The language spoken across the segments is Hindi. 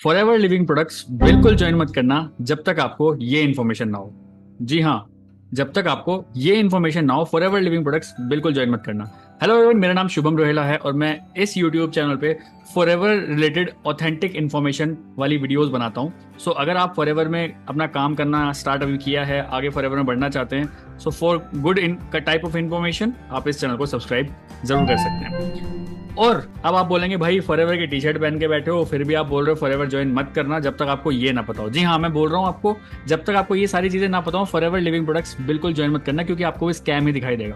फॉरएवर लिविंग प्रोडक्ट्स बिल्कुल ज्वाइन मत करना जब तक आपको ये इन्फॉर्मेशन ना हो। जी हाँ, जब तक आपको ये इन्फॉर्मेशन ना हो फॉरएवर लिविंग प्रोडक्ट्स बिल्कुल ज्वाइन मत करना। हेलो एवरीवन, मेरा नाम शुभम रोहेला है और मैं इस यूट्यूब चैनल पे फॉरएवर रिलेटेड ऑथेंटिक इन्फॉर्मेशन वाली वीडियोस बनाता हूँ। सो अगर आप फॉरएवर में अपना काम करना स्टार्ट अभी किया है, आगे फॉरएवर में बढ़ना चाहते हैं, so for good in type of information आप इस चैनल को सब्सक्राइब जरूर कर सकते हैं। और अब आप बोलेंगे भाई फॉरएवर की टी शर्ट पहन के बैठे हो, फिर भी आप बोल रहे हो फॉरएवर ज्वाइन मत करना जब तक आपको ये ना पता हो। जी हाँ, मैं बोल रहा हूँ आपको, जब तक आपको ये सारी चीजें ना पता हो फॉरएवर लिविंग प्रोडक्ट्स बिल्कुल ज्वाइन मत करना, क्योंकि आपको वो स्कैम ही दिखाई देगा।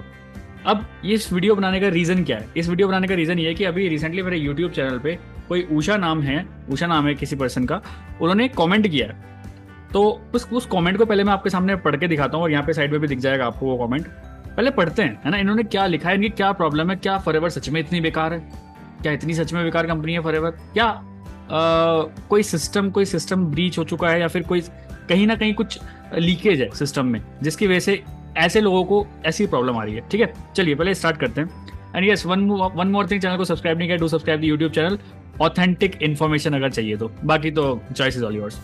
अब इस वीडियो बनाने का रीजन क्या है? इस वीडियो बनाने का रीजन ये है कि अभी रिसेंटली मेरे यूट्यूब चैनल पे कोई उषा नाम है किसी पर्सन का, उन्होंने कॉमेंट किया है। तो उस कमेंट को पहले मैं आपके सामने पढ़ के दिखाता हूँ और यहाँ पे साइड में भी दिख जाएगा आपको वो कमेंट। पहले पढ़ते हैं, है ना, इन्होंने क्या लिखा है, इनकी क्या प्रॉब्लम है, क्या फॉरएवर सच में इतनी बेकार है, क्या इतनी सच में बेकार कंपनी है फॉरएवर, क्या कोई सिस्टम ब्रीच हो चुका है, या फिर कोई कहीं ना कहीं कुछ लीकेज है सिस्टम में जिसकी वजह से ऐसे लोगों को ऐसी प्रॉब्लम आ रही है। ठीक है, चलिए पहले स्टार्ट करते हैं। And yes, one more thing, channel को सब्सक्राइब नहीं किया, do subscribe the YouTube channel. Authentic information अगर चाहिए तो, बाकी तो चॉइस इज ऑल योर्स।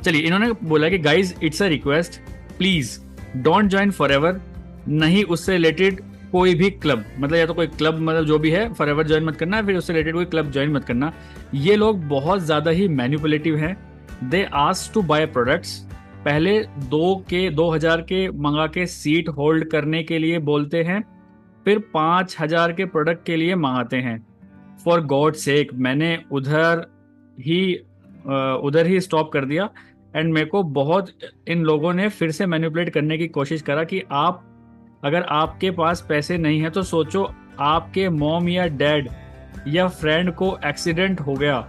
चलिए, इन्होंने बोला कि guys it's a request, please don't join forever, नहीं उससे रिलेटेड कोई भी क्लब, मतलब या तो कोई क्लब, मतलब जो भी है फॉरएवर ज्वाइन मत करना, फिर उससे रिलेटेड कोई क्लब ज्वाइन मत करना। ये लोग बहुत ज्यादा ही मैनिपुलेटिव हैं। They ask to buy products, पहले 2,000 के मंगा के सीट होल्ड करने के लिए बोलते हैं, फिर 5,000 के प्रोडक्ट के लिए मंगाते हैं। फॉर गॉड सेक, मैंने उधर ही स्टॉप कर दिया। एंड मेरे को बहुत इन लोगों ने फिर से मैनिपुलेट करने की कोशिश करा कि आप, अगर आपके पास पैसे नहीं है तो सोचो आपके मॉम या डैड या फ्रेंड को एक्सीडेंट हो गया,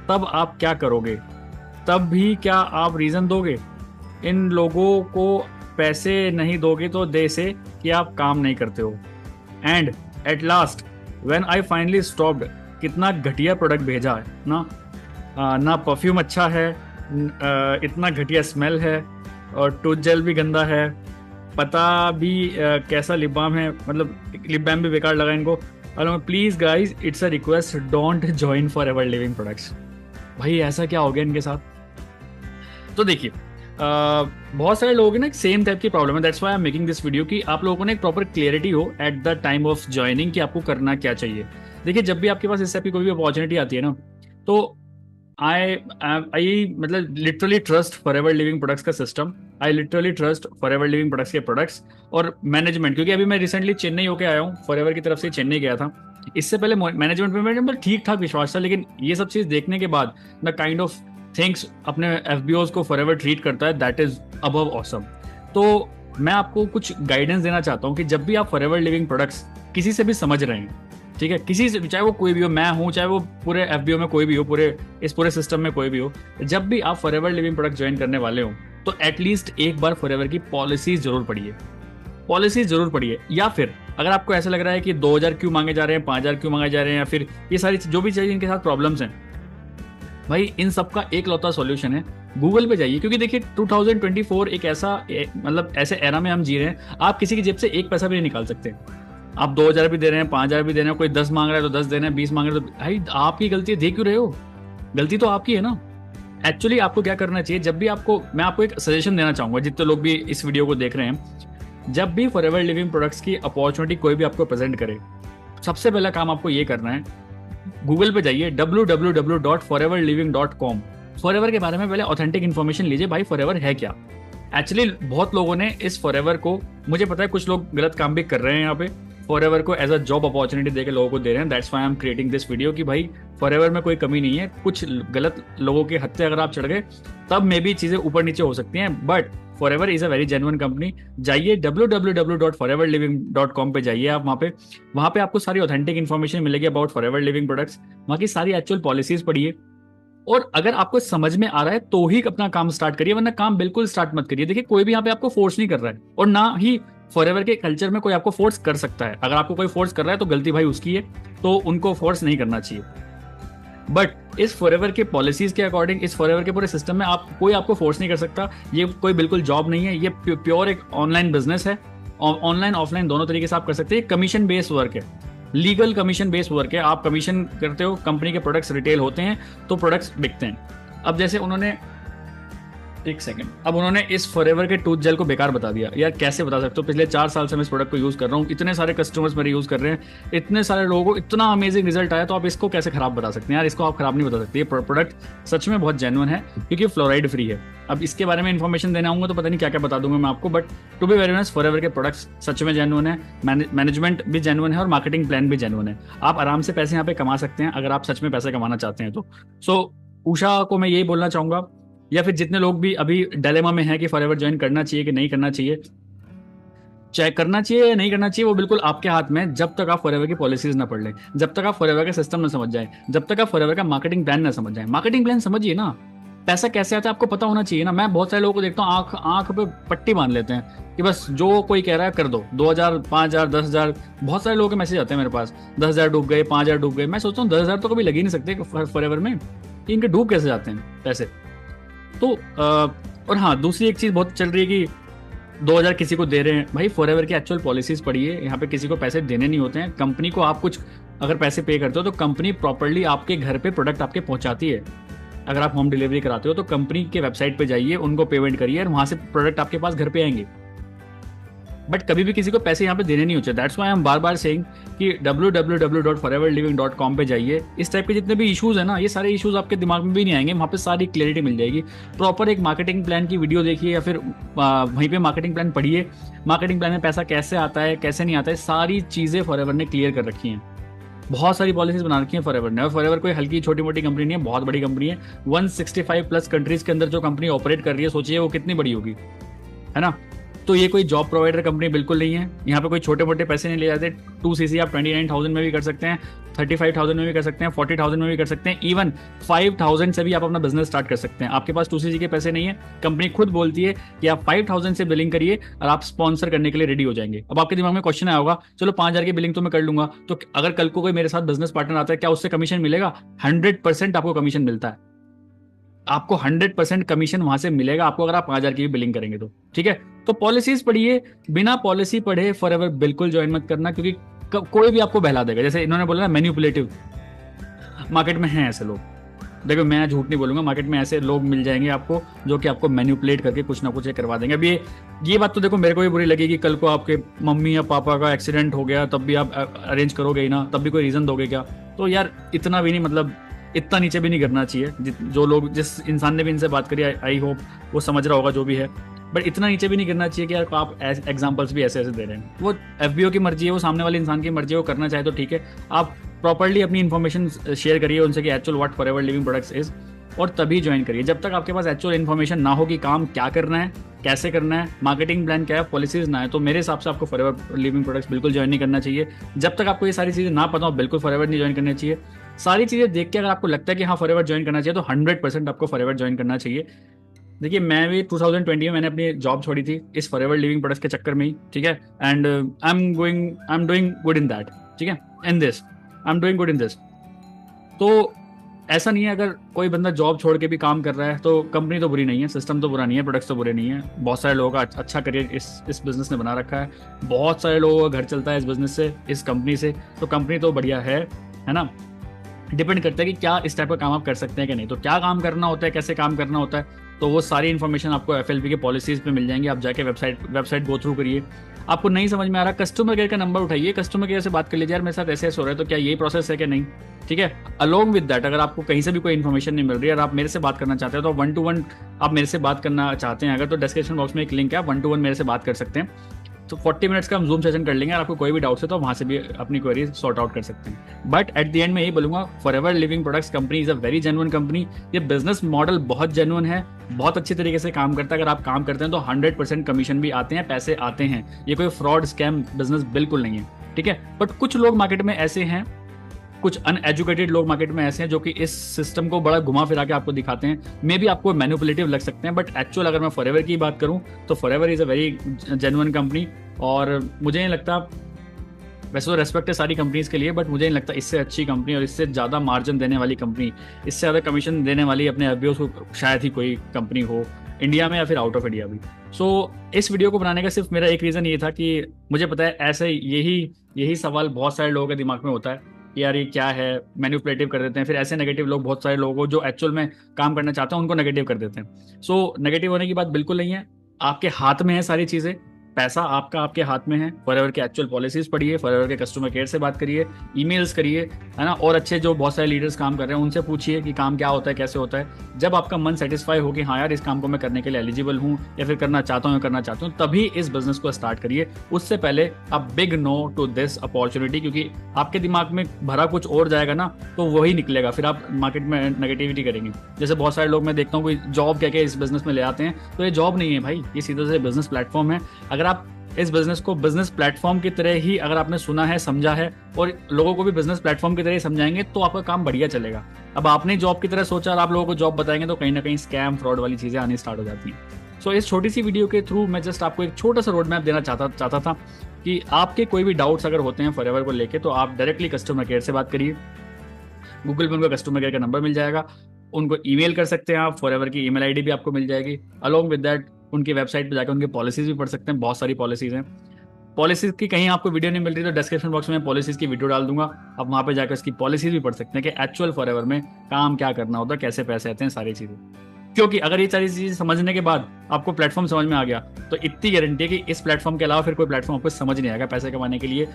तब आप क्या करोगे? तब भी क्या आप रीजन दोगे? इन लोगों को पैसे नहीं दोगे तो दे से कि आप काम नहीं करते हो। And at last when I finally stopped, कितना घटिया प्रोडक्ट भेजा है ना, ना परफ्यूम अच्छा है, इतना घटिया स्मेल है, और टूथ जेल भी गंदा है, पता भी कैसा लिप बाम है, मतलब लिप बाम भी बेकार लगा इनको। और please guys it's a request, don't join forever living products. भाई ऐसा क्या हो गया इनके साथ? तो देखिए, बहुत सारे लोगों की ना सेम टाइप की प्रॉब्लम है, that's why I am making this video, कि आप लोगों को ना एक प्रॉपर क्लियरिटी हो at the time of joining कि आपको करना क्या चाहिए। देखिए, जब भी आपके पास इस टाइप की कोई भी अपॉर्चुनिटी आती है ना, तो आई मतलब literally trust forever living products का system, I literally trust forever living products के प्रोडक्ट्स और मैनेजमेंट। क्योंकि अभी मैं रिसेंटली चेन्नई होके आया हूँ, फॉरएवर की तरफ से चेन्नई गया था। इससे पहले मैनेजमेंट पे मेरा ठीक ठाक विश्वास था, लेकिन ये सब चीज देखने के बाद द काइंड ऑफ थिंग्स अपने एफबीओज को फॉरएवर ट्रीट करता है, दैट इज अबव ऑसम। तो मैं आपको कुछ गाइडेंस देना चाहता हूँ कि जब भी आप फॉरएवर लिविंग प्रोडक्ट्स किसी से भी समझ रहे हैं, ठीक है, किसी से, चाहे वो कोई भी हो, मैं हूं, चाहे वो पूरे एफबीओ में कोई भी हो, इस पूरे सिस्टम में कोई भी हो, जब भी आप फॉरएवर लिविंग प्रोडक्ट ज्वाइन करने वाले हो तो एटलीस्ट एक बार फॉरएवर की पॉलिसीज जरूर पढ़िए। या फिर अगर आपको ऐसा लग रहा है कि 2,000 क्यों मांगे जा रहे हैं, 5,000 क्यों मांगे जा रहे हैं, या फिर ये सारी जो भी चीजें इनके साथ प्रॉब्लम्स हैं, भाई इन सब का एक लौता सॉल्यूशन है, गूगल पे जाइए। क्योंकि देखिए 2024 एक ऐसा मतलब ऐसे एरा में हम जी रहे हैं, आप किसी की जेब से एक पैसा भी नहीं निकाल सकते। आप 2,000 भी दे रहे हैं, 5,000 भी दे रहे हैं, कोई 10 मांग रहा है तो 10 दे रहे हैं, 20 मांग रहे हैं तो भाई आपकी गलती है, दे क्यों रहे हो? गलती तो आपकी है ना। एक्चुअली आपको क्या करना चाहिए, जब भी आपको, मैं आपको एक सजेशन देना चाहूंगा जितने लोग भी इस वीडियो को देख रहे हैं, जब भी फॉरएवर लिविंग प्रोडक्ट्स की अपॉर्चुनिटी कोई भी आपको प्रेजेंट करे, सबसे पहला काम आपको ये करना है, गूगल पे जाइए www.foreverliving.com। फॉरएवर के बारे में पहले ऑथेंटिक इन्फॉर्मेशन लीजिए, भाई फॉरएवर है क्या। एक्चुअली बहुत लोगों ने इस फॉरएवर को, मुझे पता है कुछ लोग गलत काम भी कर रहे हैं यहाँ पे, फॉरएवर को एज अ जॉब अपॉर्चुनिटी देके लोगों को दे रहे हैं। That's why I am creating this video कि भाई फॉरएवर में कोई कमी नहीं है, कुछ गलत लोगों के हत्थे अगर आप चढ़ गए तब मे भी चीजें ऊपर नीचे हो सकती हैं, but forever is a very genuine company. जाइए www.foreverliving.com पे जाइए आप, वहाँ पे आपको सारी ऑथेंटिक इन्फॉर्मेशन मिलेगी अबाउट फॉरएवर लिविंग प्रोडक्ट्स, वहाँ की सारी एक्चुअल पॉलिसीज पढ़िए, और अगर आपको समझ में आ रहा है तो ही अपना काम स्टार्ट करिए, वरना काम बिल्कुल स्टार्ट मत करिए। देखिए, कोई भी यहाँ पे आपको फोर्स नहीं कर रहा है, और ना ही फॉरएवर के कल्चर में कोई आपको फोर्स कर सकता है। अगर आपको कोई फोर्स कर रहा है तो गलती भाई उसकी है, तो उनको फोर्स नहीं करना चाहिए। बट इस फॉरएवर के पॉलिसीज के अकॉर्डिंग, इस फॉरएवर के पूरे सिस्टम में कोई आपको फोर्स नहीं कर सकता। ये कोई बिल्कुल जॉब नहीं है, ये प्योर एक ऑनलाइन बिजनेस है, ऑनलाइन ऑफलाइन दोनों तरीके से आप कर सकते हैं, कमीशन बेस्ड वर्क है। लीगल कमीशन बेस्ड वर्क है, आप कमीशन करते हो, कंपनी के प्रोडक्ट्स रिटेल होते हैं तो प्रोडक्ट्स बिकते हैं। अब जैसे उन्होंने, एक सेकंड, अब उन्होंने इस फॉरएवर के टूथ जेल को बेकार बता दिया। यार कैसे बता सकते हो, पिछले 4 साल से मैं इस प्रोडक्ट को यूज कर रहा हूँ, इतने सारे कस्टमर्स मेरे यूज कर रहे हैं, इतने सारे लोगों को इतना अमेजिंग रिजल्ट आया, तो आप इसको कैसे खराब बता सकते हैं? यार इसको आप खराब नहीं बता सकते, ये प्रोडक्ट सच में बहुत जेन्युइन है क्योंकि फ्लोराइड फ्री है। अब इसके बारे में इन्फॉर्मेशन देने आऊंगा तो पता नहीं क्या क्या बता दूंगा मैं आपको, but to be very honest Forever के प्रोडक्ट्स सच में जेन्युइन है, मैनेजमेंट भी जेन्युइन है और मार्केटिंग प्लान भी जेन्युइन है। आप आराम से पैसे यहाँ पे कमा सकते हैं अगर आप सच में पैसे कमाना चाहते हैं तो। सो उषा को मैं यही बोलना चाहूंगा, या फिर जितने लोग भी अभी डायलेमा में हैं कि फॉरएवर ज्वाइन करना चाहिए कि नहीं करना चाहिए, चेक करना चाहिए या नहीं करना चाहिए वो बिल्कुल आपके हाथ में है, जब तक आप फॉरएवर की पॉलिसीज ना पढ़ लें, जब तक आप फॉरएवर का सिस्टम ना समझ जाए, जब तक आप फॉरएवर का मार्केटिंग प्लान ना समझ जाए। मार्केटिंग प्लान समझिए ना, पैसा कैसे आता है आपको पता होना चाहिए ना। मैं बहुत सारे लोगों को देखता हूँ आंख आंख पे पट्टी बांध लेते हैं कि बस जो कोई कह रहा है कर दो, 2000 5000 10,000, बहुत सारे लोगों के मैसेज आते हैं मेरे पास, 10,000 डूब गए, 5,000 डूब गए। मैं सोचता हूँ 10,000 तो कभी लग ही नहीं सकते फॉरएवर में, इनके डूब कैसे जाते हैं पैसे। तो और हाँ, दूसरी एक चीज बहुत चल रही है कि 2,000 किसी को दे रहे हैं। भाई फॉरएवर की एक्चुअल पॉलिसीज पढ़िए, यहाँ पे किसी को पैसे देने नहीं होते हैं। कंपनी को आप कुछ अगर पैसे पे करते हो तो कंपनी प्रॉपरली आपके घर पे प्रोडक्ट आपके पहुंचाती है। अगर आप होम डिलीवरी कराते हो तो कंपनी के वेबसाइट पे जाइए, उनको पेमेंट करिए और वहां से प्रोडक्ट आपके पास घर पे आएंगे। बट कभी भी किसी को पैसे यहाँ पे देने नहीं होते। दैट्स व्हाई हम बार बार सेइंग कि www.foreverliving.com पे जाइए। इस टाइप के जितने भी इश्यूज है ना, ये सारे इश्यूज आपके दिमाग में भी नहीं आएंगे, वहाँ पे सारी क्लियरिटी मिल जाएगी। प्रॉपर एक मार्केटिंग प्लान की वीडियो देखिए या फिर वहीं पे मार्केटिंग प्लान पढ़िए। मार्केटिंग प्लान में पैसा कैसे आता है कैसे नहीं आता है, सारी चीज़ें फॉरएवर ने क्लियर कर रखी हैं। बहुत सारी पॉलिसीज बना रखी है फॉरएवर ने, और फॉरएवर कोई हल्की छोटी मोटी कंपनी नहीं है, बहुत बड़ी कंपनी है। 165 प्लस कंट्रीज के अंदर जो कंपनी ऑपरेट कर रही है, सोचिए वो कितनी बड़ी होगी, है ना। तो ये कोई जॉब प्रोवाइडर कंपनी बिल्कुल नहीं है, यहाँ पे कोई छोटे मोटे पैसे नहीं ले जाते। 2cc आप 29,000 में भी कर सकते हैं, 35,000 में भी कर सकते हैं, 40,000 में भी कर सकते हैं, इवन 5,000 से भी आप अपना बिजनेस स्टार्ट कर सकते हैं। आपके पास 2cc के पैसे नहीं है, कंपनी खुद बोलती है कि आप 5,000 से बिलिंग करिए और आप स्पॉन्सर करने के लिए रेडी हो जाएंगे। अब आपके दिमाग में क्वेश्चन आया होगा, चलो 5,000 की बिलिंग तो मैं कर लूंगा, तो अगर कल को कोई मेरे साथ बिजनेस पार्टनर आता है क्या उससे कमीशन मिलेगा? 100% आपको कमीशन मिलता है, आपको 100% कमीशन वहां से मिलेगा आपको अगर आप 5,000 की भी बिलिंग करेंगे तो। ठीक है, तो पॉलिसीज पढ़िए, बिना पॉलिसी पढ़े फॉरएवर बिल्कुल ज्वाइन मत करना, क्योंकि कोई भी आपको बहला देगा। जैसे इन्होंने बोला ना मैनिपुलेटिव, मार्केट में हैं ऐसे लोग। देखो मैं झूठ नहीं बोलूंगा, मार्केट में ऐसे लोग मिल जाएंगे आपको जो कि आपको मैनिपुलेट करके कुछ ना कुछ करवा देंगे। अब ये बात तो देखो मेरे को भी बुरी लगेगी, कल को आपके मम्मी या पापा का एक्सीडेंट हो गया तब भी आप अरेंज करोगे ही ना, तब भी कोई रीजन दोगे क्या? तो यार इतना भी नहीं, मतलब इतना नीचे भी नहीं गिरना चाहिए। जो लोग, जिस इंसान ने भी इनसे बात करी, आई होप वो समझ रहा होगा जो भी है, बट इतना नीचे भी नहीं गिरना चाहिए कि यार आप एग्जांपल्स भी ऐसे ऐसे दे रहे हैं। वो एफबीओ की मर्जी है, वो सामने वाले इंसान की मर्जी है, वो करना चाहे तो ठीक है। आप प्रॉपर्ली अपनी इन्फॉर्मेशन शेयर करिए उनसे कि actual what forever living products is, और तभी ज्वाइन करिए। जब तक आपके पास एक्चुअल इन्फॉर्मेशन ना हो कि काम क्या करना है, कैसे करना है, मार्केटिंग प्लान क्या है, पॉलिसीज ना है, तो मेरे हिसाब से आपको फॉरएवर लिविंग प्रोडक्ट्स बिल्कुल ज्वाइन नहीं करना चाहिए। जब तक आपको ये सारी चीज़ें ना पता हो बिल्कुल फॉरएवर नहीं ज्वाइन करना चाहिए। सारी चीज़ें देख के अगर आपको लगता है कि हाँ फॉरएवर ज्वाइन करना चाहिए तो 100% आपको फॉरएवर ज्वाइन करना चाहिए। देखिए मैं भी 2020 में मैंने अपनी जॉब छोड़ी थी इस फॉरएवर लिविंग प्रोडक्ट्स के चक्कर में ही, ठीक है, and I am doing good in that, ठीक है, in this I am doing good in this. तो ऐसा नहीं है अगर कोई बंदा जॉब छोड़ के भी काम कर रहा है तो कंपनी तो बुरी नहीं है, सिस्टम तो बुरा नहीं है, प्रोडक्ट्स तो बुरे नहीं है। बहुत सारे लोगों का अच्छा करियर इस बिजनेस ने बना रखा है, बहुत सारे लोगों का घर चलता है इस बिजनेस से, इस कंपनी से, तो कंपनी तो बढ़िया है ना। डिपेंड करता है कि क्या इस टाइप का काम आप कर सकते हैं कि नहीं, तो क्या काम करना होता है, कैसे काम करना होता है, तो वो सारी इन्फॉर्मेशन आपको एफएलपी के पॉलिसीज पे मिल जाएंगी। आप जाके वेबसाइट गो थ्रू करिए। आपको नहीं समझ में आ रहा, कस्टमर केयर का नंबर उठाइए, कस्टमर केयर से बात कर लीजिए, यार मेरे साथ ऐसे ऐसे हो रहा है तो क्या यही प्रोसेस है कि नहीं, ठीक है। अलोंग विद दैट अगर आपको कहीं से भी कोई इन्फॉर्मेशन नहीं मिल रही है और आप मेरे से बात करना चाहते हो तो 1-to-1 आप मेरे से बात करना चाहते हैं अगर, तो डिस्क्रिप्शन बॉक्स में एक लिंक है, आप 1-to-1 मेरे से बात कर सकते हैं। तो 40 मिनट्स का हम जूम सेशन कर लेंगे और आपको कोई भी डाउट्स है तो वहां से भी अपनी क्वेरी सॉर्ट आउट कर सकते हैं। बट एट द एंड में यही बोलूंगा, forever living products company is a very genuine company. ये बिजनेस मॉडल बहुत जेन्युइन है, बहुत अच्छी तरीके से काम करता है। अगर आप काम करते हैं तो 100% कमीशन भी आते हैं, पैसे आते हैं। ये कोई फ्रॉड स्कैम बिजनेस बिल्कुल नहीं है, ठीक है। बट कुछ लोग मार्केट में ऐसे हैं, कुछ अनएजुकेटेड लोग मार्केट में ऐसे हैं जो कि इस सिस्टम को बड़ा घुमा फिरा के आपको दिखाते हैं। मे बी आपको मैनिपुलेटिव लग सकते हैं, बट एक्चुअल अगर मैं फॉरएवर की बात करूं तो forever is a very genuine company. और मुझे नहीं लगता, वैसे तो रेस्पेक्ट है सारी कंपनीज के लिए, बट मुझे नहीं लगता इससे अच्छी कंपनी और इससे ज़्यादा मार्जिन देने वाली कंपनी, इससे ज़्यादा कमीशन देने वाली अपने एफबीओ को शायद ही कोई कंपनी हो इंडिया में या फिर आउट ऑफ इंडिया भी। सो इस वीडियो को बनाने का सिर्फ मेरा एक रीज़न ये था कि मुझे पता है ऐसे यही यही सवाल बहुत सारे लोगों के दिमाग में होता है कि यार ये क्या है, मैनिपुलेटिव कर देते हैं। फिर ऐसे नेगेटिव लोग बहुत सारे लोगों को जो एक्चुअल में काम करना चाहते हैं उनको नेगेटिव कर देते हैं। सो नेगेटिव होने की बात बिल्कुल नहीं है, आपके हाथ में है सारी चीज़ें। पैसा आपका आपके हाथ में है। फॉरएवर के एक्चुअल पॉलिसीज पढ़िए, फॉरएवर के कस्टमर केयर से बात करिए, ईमेल्स करिए, है ना। और अच्छे जो बहुत सारे लीडर्स काम कर रहे हैं उनसे पूछिए कि काम क्या होता है, कैसे होता है। जब आपका मन सेटिस्फाई हो कि हाँ यार इस काम को मैं करने के लिए एलिजिबल हूँ या फिर करना चाहता हूँ या करना चाहता हूँ, तभी इस बिजनेस को स्टार्ट करिए। उससे पहले आप big no to this opportunity, क्योंकि आपके दिमाग में भरा कुछ और जाएगा ना तो वही निकलेगा, फिर आप मार्केट में नेगेटिविटी करेंगे। जैसे बहुत सारे लोग मैं देखता हूँ कोई जॉब कह के इस बिजनेस में ले आते हैं, तो ये जॉब नहीं है भाई, ये सीधा से बिजनेस प्लेटफॉर्म है। अगर आप इस बिजनेस को बिजनेस प्लेटफॉर्म की तरह ही अगर आपने सुना है, समझा है और लोगों को भी बिजनेस प्लेटफॉर्म की तरह ही समझाएंगे तो आपका काम बढ़िया चलेगा। अब आपने जॉब की तरह सोचा और आप लोगों को जॉब बताएंगे तो कहीं ना कहीं स्कैम फ्रॉड वाली चीजें आनी स्टार्ट हो जाती हैं। सो इस छोटी सी वीडियो के थ्रू मैं जस्ट आपको एक छोटा सा रोड मैप देना चाहता था कि आपके कोई भी डाउट्स अगर होते हैं फॉरएवर को लेके तो आप डायरेक्टली कस्टमर केयर से बात करिए। गूगल पे उनका कस्टमर केयर का नंबर मिल जाएगा, उनको ईमेल कर सकते हैं आप, फॉरएवर की ईमेल आईडी भी आपको मिल जाएगी। अलॉन्ग विद दैट उनकी वेबसाइट पे जाकर उनकी पॉलिसीज भी पढ़ सकते हैं, बहुत सारी पॉलिसीज हैं। पॉलिसीज की कहीं आपको वीडियो नहीं मिल रही तो डिस्क्रिप्शन बॉक्स में पॉलिसीज की वीडियो डाल दूंगा, आप वहां पे जाकर इसकी पॉलिसीज भी पढ़ सकते हैं कि एक्चुअल फॉरएवर में काम क्या करना होता है, कैसे पैसे आते हैं, सारी चीजें। क्योंकि अगर ये सारी चीजें समझने के बाद आपको प्लेटफॉर्म समझ में आ गया तो इतनी गारंटी है कि इस प्लेटफॉर्म के अलावा फिर कोई प्लेटफॉर्म आपको समझ नहीं आएगा पैसे कमाने के लिए,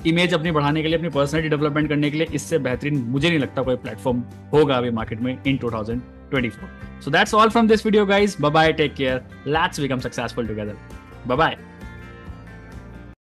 इमेज अपनी बढ़ाने के लिए, अपनी पर्सनैलिटी डेवलपमेंट करने के लिए। इससे बेहतरीन मुझे नहीं लगता कोई प्लेटफॉर्म होगा अभी मार्केट में इन 2024। So that's all from this video guys. Bye bye, take care. Let's become successful together. Bye bye.